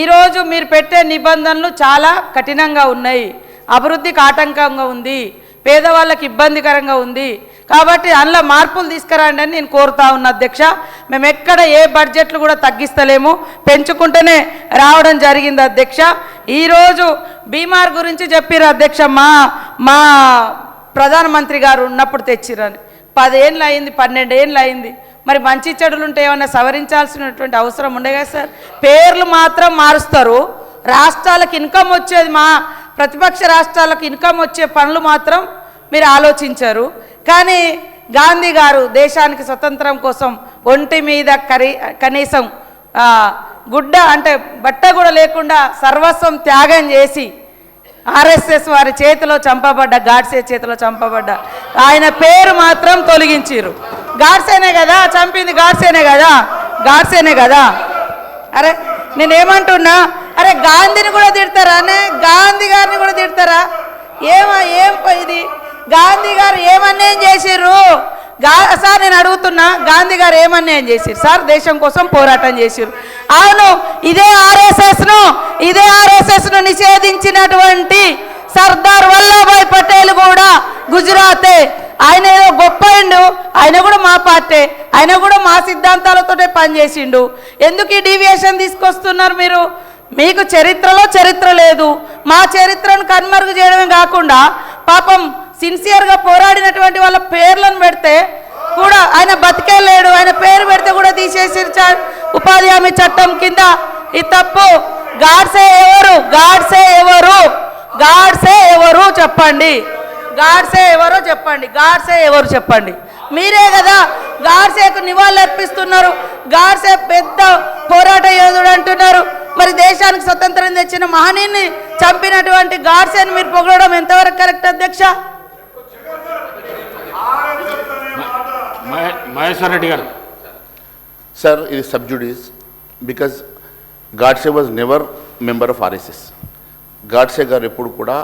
ఈరోజు మీరు పెట్టే నిబంధనలు చాలా కఠినంగా ఉన్నాయి, అభివృద్ధికి ఆటంకంగా ఉంది, పేదవాళ్ళకి ఇబ్బందికరంగా ఉంది. కాబట్టి అందులో మార్పులు తీసుకురండి అని నేను కోరుతా ఉన్నా అధ్యక్ష. మేము ఎక్కడ ఏ బడ్జెట్లు కూడా తగ్గిస్తలేము, పెంచుకుంటూనే రావడం జరిగింది అధ్యక్ష. ఈరోజు బీమార్ గురించి చెప్పారు అధ్యక్ష. మా ప్రధానమంత్రి గారు ఉన్నప్పుడు తెచ్చిరని 10 ఏళ్ళు అయింది, 12 ఏళ్ళు అయింది. మరి మంచి చెడులు ఉంటే ఏమన్నా సవరించాల్సినటువంటి అవసరం ఉండే కదా సార్. పేర్లు మాత్రం మారుస్తారు, రాష్ట్రాలకు ఇన్కమ్ వచ్చేది, మా ప్రతిపక్ష రాష్ట్రాలకు ఇన్కమ్ వచ్చే పనులు మాత్రం మీరు ఆలోచించారు. కానీ గాంధీ గారు దేశానికి స్వతంత్రం కోసం ఒంటి మీద కనీసం గుడ్డ అంటే బట్ట కూడా లేకుండా సర్వస్వం త్యాగం చేసి ఆర్ఎస్ఎస్ వారి చేతిలో చంపబడ్డ, గాడ్సే చేతిలో చంపబడ్డ ఆయన పేరు మాత్రం తొలగించారు. గాడ్సేనే కదా చంపింది, గాడ్సేనే కదా, గాడ్సేనే కదా. అరే నేనేమంటున్నా, అరే గాంధీని కూడా తిడతారా అనే, గాంధీ గారిని కూడా తిడతారా? ఏం ఇది గాంధీ గారు ఏమన్యాయం చేసిర్రు సార్? నేను అడుగుతున్నా, గాంధీ గారు ఏమన్యాయం చేసిర్రు సార్? దేశం కోసం పోరాటం చేసిర్రు. అవును, ఇదే ఆర్ఎస్ఎస్ను నిషేధించినటువంటి సర్దార్ వల్లభాయ్ పటేల్ కూడా గుజరాతే. ఆయన ఏదో గొప్పండు, ఆయన కూడా మా పార్టీ, ఆయన కూడా మా సిద్ధాంతాలతోటే పనిచేసిండు. ఎందుకు ఈ డీవియేషన్ తీసుకొస్తున్నారు మీరు? మీకు చరిత్ర లేదు. మా చరిత్రను కనుమరుగు చేయడమే కాకుండా పాపం సిన్సియర్గా పోరాడినటువంటి వాళ్ళ పేర్లను పెడితే కూడా ఆయన బతికే లేడు, ఆయన పేరు పెడితే కూడా తీసేసి ఉపాధి హామీ చట్టం కింద. ఇది తప్పు. గాడ్సే ఎవరు? గాడ్సే ఎవరు చెప్పండి, గాడ్సే ఎవరు చెప్పండి. మీరే కదా గాడ్సేకు నివాళులు అర్పిస్తున్నారు. గాడ్సే పెద్ద పోరాట యోధుడు అంటున్నారు. మరి దేశానికి స్వతంత్రం తెచ్చిన మహనీయుని చంపినటువంటి గాడ్సేని మీరు పొగడడం ఎంతవరకు కరెక్ట్ అధ్యక్ష? మహేశ్వర్ రెడ్డి గారు. సార్, ఇది sub judice because Godse was never member of RSS. Godse గారు ఎప్పుడు కూడా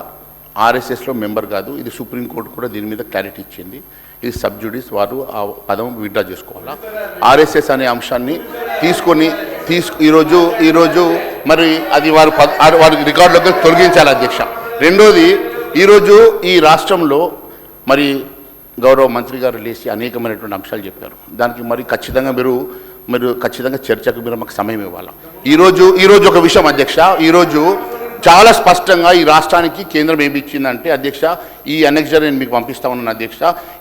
ఆర్ఎస్ఎస్లో మెంబర్ కాదు. ఇది సుప్రీంకోర్టు కూడా దీని మీద క్లారిటీ ఇచ్చింది. ఇది సబ్జుడీస్, వారు ఆ పదం విత్డ్రా చేసుకోవాలా. ఆర్ఎస్ఎస్ అనే అంశాన్ని ఈరోజు మరి అది వారి రికార్డులోకి తొలగించాలి అధ్యక్ష. రెండోది, ఈరోజు ఈ రాష్ట్రంలో మరి గౌరవ మంత్రి గారు లేచి అనేకమైనటువంటి అంశాలు చెప్పారు. దానికి మరి ఖచ్చితంగా మీరు చర్చకు మాకు సమయం ఇవ్వాలి. ఈరోజు ఒక విషయం అధ్యక్ష, ఈరోజు చాలా స్పష్టంగా ఈ రాష్ట్రానికి కేంద్రం ఏమి ఇచ్చిందంటే అధ్యక్ష, ఈ అనెక్జర్ నేను మీకు పంపిస్తా ఉన్నాను అధ్యక్ష.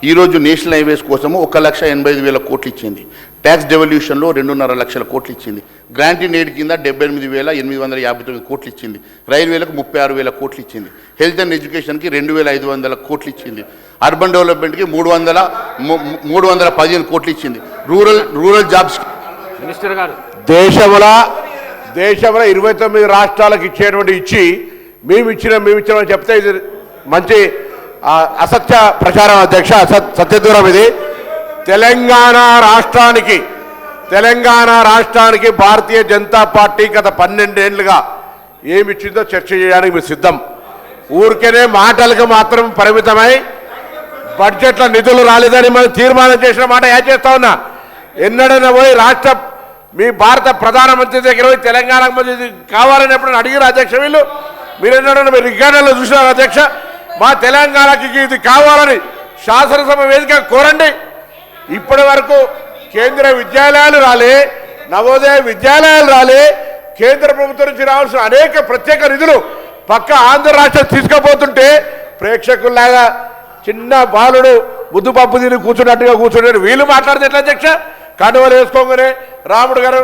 ఈరోజు నేషనల్ హైవేస్ కోసము 1,85,000 కోట్లు ఇచ్చింది. ట్యాక్స్ డెవల్యూషన్లో 2.5 లక్షల కోట్లు ఇచ్చింది. గ్రాంట్ ఇన్ ఎయిడ్ కింద 78,859 కోట్లు ఇచ్చింది. రైల్వేలకు 36,000 కోట్లు ఇచ్చింది. హెల్త్ అండ్ ఎడ్యుకేషన్కి 2,500 కోట్లు ఇచ్చింది. అర్బన్ డెవలప్మెంట్కి 315 కోట్లు ఇచ్చింది. రూరల్ జాబ్స్ మినిస్టర్ గారు, దేశంలో 29 రాష్ట్రాలకు ఇచ్చి మేము ఇచ్చినామని చెప్తే ఇది మంచి అసత్య ప్రచారం అధ్యక్ష, సత్యదూరం. ఇది తెలంగాణ రాష్ట్రానికి భారతీయ జనతా పార్టీ గత 12 ఏళ్లుగా ఏమిచ్చిందో చర్చ చేయడానికి మీరు సిద్ధం. ఊరికేనే మాటలకు మాత్రం పరిమితమై బడ్జెట్లో నిధులు రాలేదని మనం తీర్మానం చేసిన మాట యాడ్ చేస్తా ఉన్నా. ఎన్నడైనా పోయి మీ భారత ప్రధానమంత్రి దగ్గర పోయి తెలంగాణకు మంది కావాలని ఎప్పుడైనా అడిగారు అధ్యక్ష? మీరు ఎన్నడైనా మీరు రికార్డుల్లో చూసినారు అధ్యక్ష? మా తెలంగాణకి ఇది కావాలని శాసనసభ వేదిక కోరండి. ఇప్పటి వరకు కేంద్ర విద్యాలయాలు రాలే, నవోదయ విద్యాలయాలు రాలే. కేంద్ర ప్రభుత్వం నుంచి రావాల్సిన అనేక ప్రత్యేక నిధులు పక్క ఆంధ్ర రాష్ట్రం తీసుకుపోతుంటే ప్రేక్షకుల్లాగా చిన్న బాలుడు ముద్దుపప్పు తిని కూర్చున్నట్టుగా కూర్చుంటే వీళ్ళు మాట్లాడితే ఎట్లా అధ్యక్ష? కండువలు వేసుకోగానే రాముడు గారు,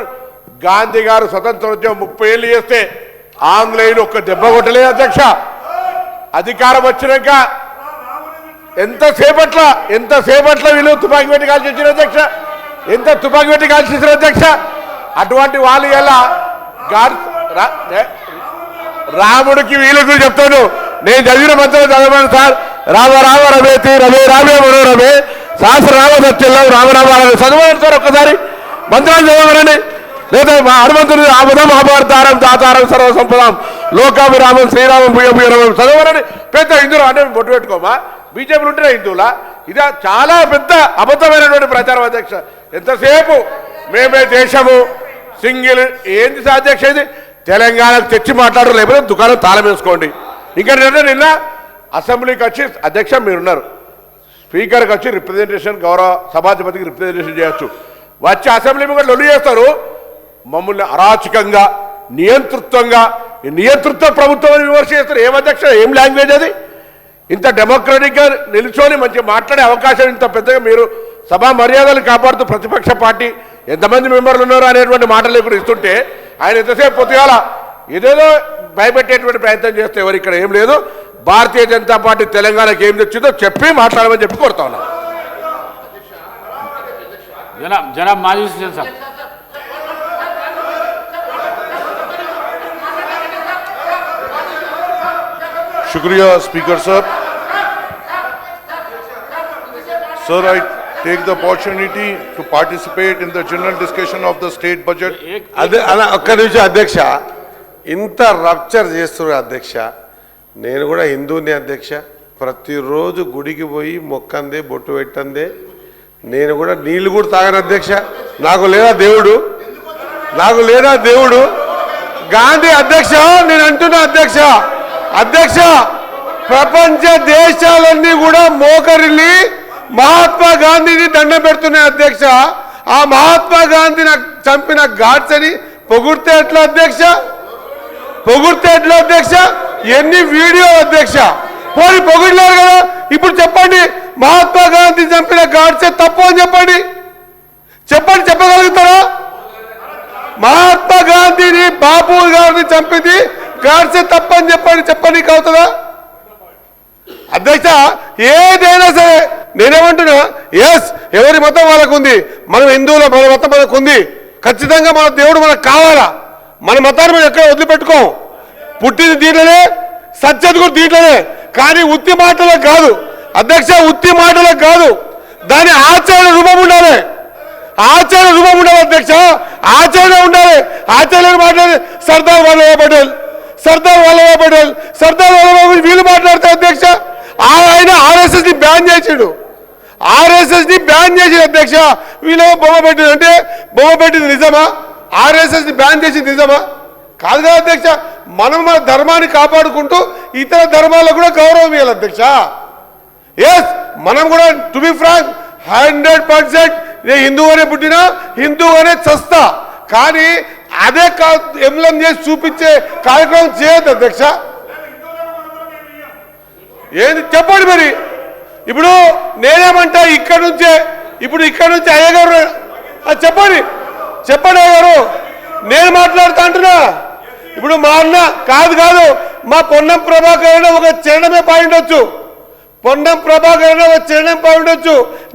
గాంధీ గారు స్వతంత్రోద్యమం 30 ఏళ్ళు చేస్తే ఆంగ్లేయులు ఒక్క దెబ్బ కొట్టలేదు అధ్యక్ష. అధికారం వచ్చినాక ఎంతసేపట్లో వీళ్ళు తుపాకీ పెట్టి కాల్చి వచ్చిన అధ్యక్ష, ఎంత తుపాకీ పెట్టి కాల్చి ఇచ్చిన అధ్యక్ష. అటువంటి వాళ్ళు ఎలా రాముడికి వీళ్ళకు చెప్తాను, నేను చదివిన మంత్రులు చదవమని సార్. రామ రామ రమేతి రమే రామే మనోరమే శాస్త్ర రామ సత్యంలో రామరామాలని చదవండి సార్. ఒక్కసారి మంత్రాలు చదవమనండి. లేదా మా హనుమంతుని ఆపదం ఆభారతారం దాతారం సర్వసంపదం లోకాభిరామం శ్రీరామం భూయభూయరామం చదవమనండి. పెద్ద హిందువులు అంటే బొట్టు పెట్టుకోమా? బీజేపీలు ఉంటే హిందువులా? ఇది చాలా పెద్ద అబద్ధమైనటువంటి ప్రచారం అధ్యక్ష. ఎంతసేపు మేమే దేశము సింగిల్ ఏంది అధ్యక్ష? ఇది తెలంగాణకు తెచ్చి మాట్లాడు, లేకపోతే దుకాణం తాళం వేసుకోండి. ఇంకా నిన్న అసెంబ్లీకి వచ్చి అధ్యక్ష మీరున్నారు, స్పీకర్కి వచ్చి రిప్రజెంటేషన్, గౌరవ సభాధిపతికి రిప్రజెంటేషన్ చేయొచ్చు. వచ్చి అసెంబ్లీ కూడా లొల్లి చేస్తారు. మమ్మల్ని అరాచకంగా నియంతృత్వ ప్రభుత్వం అని విమర్శ చేస్తారు. ఏం అధ్యక్ష, ఏం లాంగ్వేజ్ అది? ఇంత డెమోక్రటిక్గా నిల్చొని మంచిగా మాట్లాడే అవకాశం ఇంత పెద్దగా మీరు సభా మర్యాదలు కాపాడుతూ ప్రతిపక్ష పార్టీ ఎంతమంది మెంబర్లు ఉన్నారో అనేటువంటి మాటలు కూడా ఇస్తుంటే ఆయన ఎంతసేపు పొద్దుగాల ఏదేదో భయపెట్టేటువంటి ప్రయత్నం చేస్తే ఎవరు ఇక్కడ ఏం లేదు. భారతీయ జనతా పార్టీ తెలంగాణకి ఏం తెచ్చిందో చెప్పి మాట్లాడమని చెప్పి కోరుతా ఉన్నాం. జనాబ్ మాజీ హుస్సేన్ సాబ్. शुक्रिया स्पीकर साहब. Sir, I take the opportunity to participate in the general discussion of the state budget. అదే అలా ఒక్క నిమిషం అధ్యక్ష, ఇంత రప్చర్ చేస్తున్నారు అధ్యక్ష. నేను కూడా హిందూని అధ్యక్ష, ప్రతిరోజు గుడికి పోయి మొక్కందే బొట్టు పెట్టందే, నేను కూడా నీళ్లు కూడా తాగను అధ్యక్ష. నాకు లేదా దేవుడు గాంధీ అధ్యక్ష. నేను అంటున్నా అధ్యక్ష ప్రపంచ దేశాలన్నీ కూడా మోకరిల్లి మహాత్మా గాంధీని దండం పెడుతున్నాయి అధ్యక్ష. ఆ మహాత్మా గాంధీని చంపిన గాడ్స్ అని పొగిడితే ఎట్లా అధ్యక్ష? ఎన్ని వీడియో అధ్యక్ష? పోనీ పొగిడలేరు కదా. ఇప్పుడు చెప్పండి, మహాత్మా గాంధీ చంపిన గాడ్సే తప్పు అని చెప్పగలుగుతారా? మహాత్మా గాంధీని, బాబు గారిని చంపింది గాడ్సే తప్పని చెప్పండి అవుతుందా అధ్యక్ష? ఏదైనా సరే నేనేమంటున్నా, ఎస్ ఎవరి మతం వాళ్ళకు ఉంది, మనం హిందువుల మన మతం మనకు ఉంది. ఖచ్చితంగా మన దేవుడు మనకు కావాలా, మన మతాన్ని మనం ఎక్కడ వదిలిపెట్టుకోం. పుట్టింది దీంట్లోనే, సత్యత కూడా దీంట్లోనే. కానీ ఉత్తి మాటలకు కాదు అధ్యక్ష, దాని ఆచరణ రూపం ఉండాలి అధ్యక్ష. ఆచరణ ఉండాలి. ఆచరణ మాట్లాడే సర్దార్ వల్లభాయ్ పటేల్ వీళ్ళు మాట్లాడతారు అధ్యక్ష. ఆయన ఆర్ఎస్ఎస్ ని బ్యాన్ చేసాడు అధ్యక్ష. వీళ్ళు బొమ్మ పెట్టింది అంటే బొమ్మ పెట్టింది నిజమా? ఆర్ఎస్ఎస్ ని బ్యాన్ చేసింది నిజమా? కాదు కదా అధ్యక్ష. మనం మన ధర్మాన్ని కాపాడుకుంటూ ఇతర ధర్మాలకు కూడా గౌరవం ఇవ్వాలి అధ్యక్ష. ఎస్, మనం కూడా టు బి ఫ్రాంక్ 100% నేను హిందువుగానే పుట్టినా, హిందువుగానే చస్తా. కానీ అదే ఎంలం చేసి చూపించే కార్యక్రమం చేయొద్దు అధ్యక్ష. ఏంది చెప్పండి మరి. ఇప్పుడు నేనేమంటా ఇక్కడ నుంచి అయ్యగారు చెప్పండి అయ్యగారు, నేను మాట్లాడుతా అంటున్నా. ఇప్పుడు మా అన్న కాదు మా పొన్నం ప్రభాకర్ ఒక చరణమే పాయింట్ వచ్చు.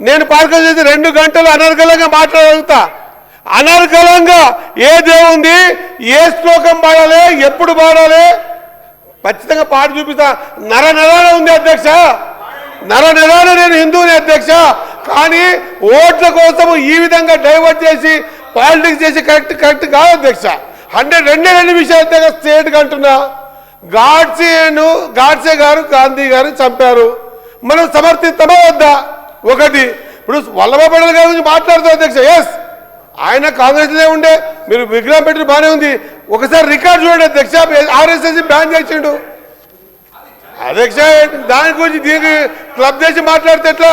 నేను పార్కం చేసి 2 గంటలు అనర్గళంగా మాట్లాడగలుగుతా. అనర్గళంగా ఏ దేవుంది, ఏ శ్లోకం పాడాలి, ఎప్పుడు పాడాలి ఖచ్చితంగా పాట చూపిస్తా. నరాన ఉంది అధ్యక్ష, నేను హిందువుని అధ్యక్ష. కానీ ఓట్ల కోసం ఈ విధంగా డైవర్ట్ చేసి పాలిటిక్స్ చేసి కరెక్ట్ కాదు అధ్యక్ష. 2 విషయాలు అధ్యక్ష స్టేట్గా అంటున్నా. గాడ్సే గారు గాంధీ గారు చంపారు, మనం సమర్థిస్తామా వద్దా? ఒకటి. ఇప్పుడు వల్లభాయ్ పటేల్ గారి గురించి మాట్లాడుతాం అధ్యక్ష. ఎస్, ఆయన కాంగ్రెస్లో ఉండే, మీరు విగ్రహం పెట్టిన బాగానే ఉంది. ఒకసారి రికార్డు చూడండి అధ్యక్ష, ఆర్ఎస్ఎస్ బ్యాన్ చేసిండు అధ్యక్ష. దాని గురించి దీనికి క్లబ్ చేసి మాట్లాడితే ఎట్లా?